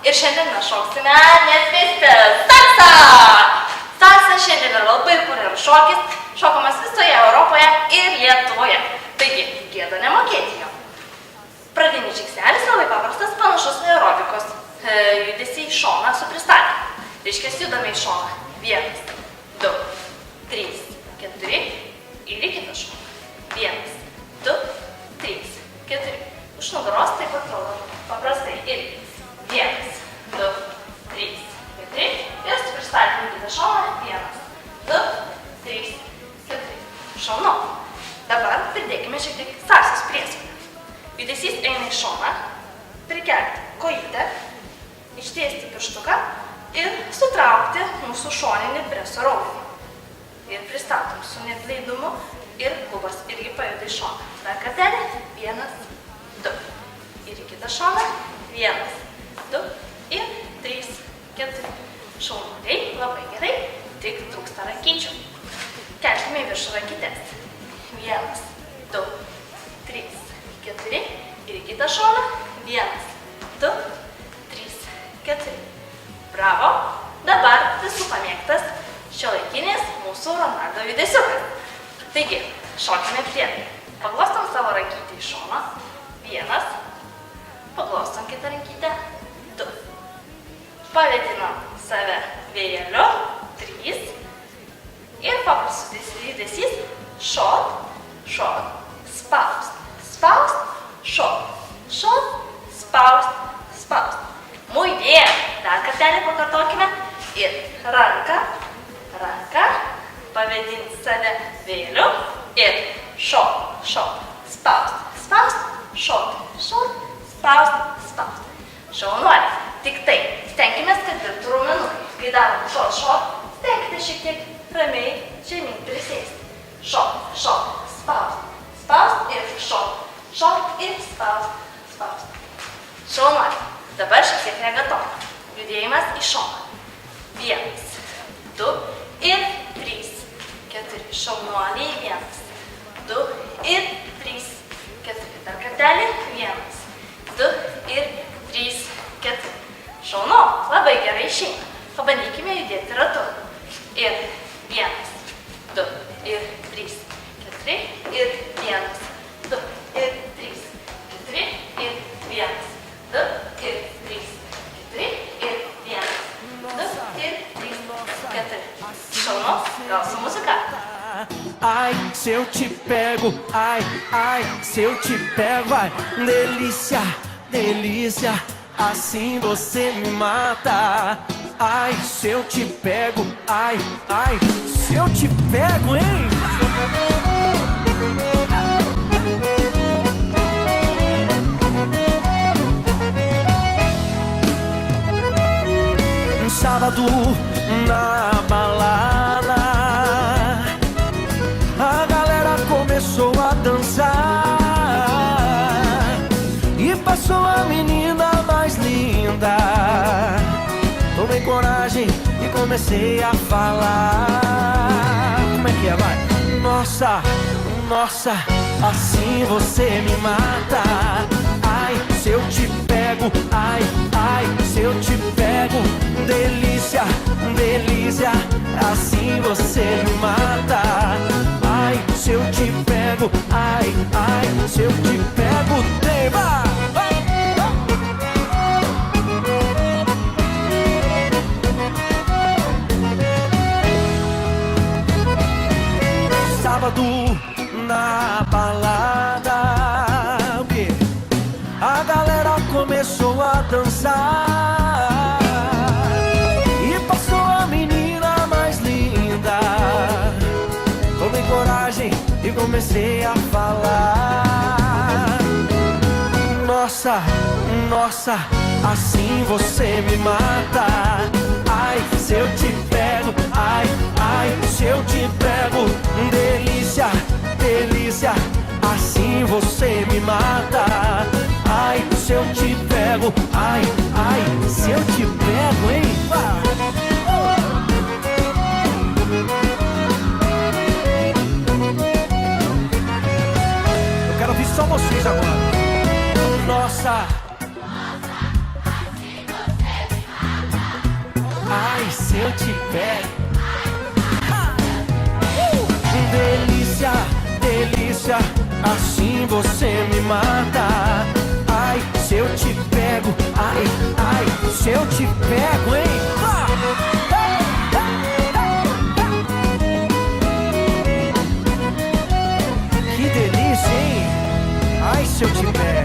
Ir šiandien mes šoksime netvistę salsą. Salsa šiandien yra labai populiarus šokis, šokamas visoje Europoje ir Lietuvoje. Taigi, gėda nemokėti jo. Pradinis žingsnelis labai paprastas, panašus į aerobikos judesį į šoną su pristatymu. Reiškia, judame į šoną. 1, 2, 3, 4 ir į kitą šoną. 1, 2, 3, 4. Už nugaros taip atrodo paprastai. Ir 1, 2, 3, 4. Ir su pristatymu į kitą šoną. 1, 2, 3, 4. Šaunu. Dabar pridėkime šiek tiek salsos prieskonio. Judesys eina į šoną, prikelti kojytę, ištiesti pirštuką ir sutraukti mūsų šoninį preso raumenį. Ir pristatom su neatlaidumu ir klubas irgi pajuda į šoną. Dar kartelį. 1, 2. Ir į kitą šoną. 1, 2 ir 3, 4. Šaunuoliai, labai gerai, tik trūksta rankyčių. Kelkime į viršų rankytes. 1, 2, 3, 4 ir į kitą šoną. 1, 2, 3, 4. Bravo. Dabar visų pamėgtas šiuolaikinis mūsų Ronaldo judesiukas. Taigi, šokime priedai. Paglostom savo rankytę į šoną. 1. Paglostom kitą rankytę. 2. Pavėdinam save vėjeliu. 3. Ir paprastus judesys. Šot, šot, spaust. Spaust, šot, šot, spaust, spaust. Muy bien. Dar kartelį pakartokime. Ir ranką, ranką, pavėdinti save vėliu. Ir šot, šot, spaust, spaust, šot, šot, spaust, spaust. Šaunuoliai. Tik tai, stenkimės, kad dirbtų raumenukai. Kai darom šot, šot, stenkite šiek tiek ramiai žemyn prisėsti. Šot, šot, spaust, spaust ir šot. Šok ir spaust, spaust. Šaunuoliai. Dabar šiek tiek regaton. Judėjimas į šoną. 1, 2 ir 3, 4. Šaunuoliai. 1, 2 ir 3, 4. Dar kartelį. 1, 2 ir 3, 4. Šaunu. Labai gerai išeina. Pabandykime judėti ratu. Ir 1, 2 ir 3, 4 ir 1, 2 ir 3, 4 ir 1, 2 ir 3, 4 ir 1, 2 ir 3, 4. Šaunu, gal su muzika? Ai, se eu te pego, ai, ai, se eu te pego, vai, delícia, delícia, assim você me mata. Ai, se eu te pego, ai, ai, se eu te pego, hein? Sábado na balada, a galera começou a dançar e passou a menina mais linda. Tomei coragem e comecei a falar. Como é que é, vai? Nossa, nossa, assim você me mata. Ai, se eu te pego, ai, ai, se eu te pego, delícia, delícia, assim você me mata. Ai, se eu te pego, ai, ai, se eu te pego, tema. Sábado na balada, o quê? A galera começou a dançar e passou a menina mais linda. Tomei coragem e comecei a falar. Nossa, nossa, assim você me mata. Ai, se eu te pego, ai, ai, se eu te pego, delícia, delícia, assim você me mata. Ai, se eu te pego, ai, ai, se eu te pego, hein? Eu quero ouvir só vocês agora. Nossa, eu te pego. Delícia, delícia, assim você me mata. Ai, se eu te pego, ai, ai, se eu te pego, hein? Que delícia, hein? Ai, se eu te pego.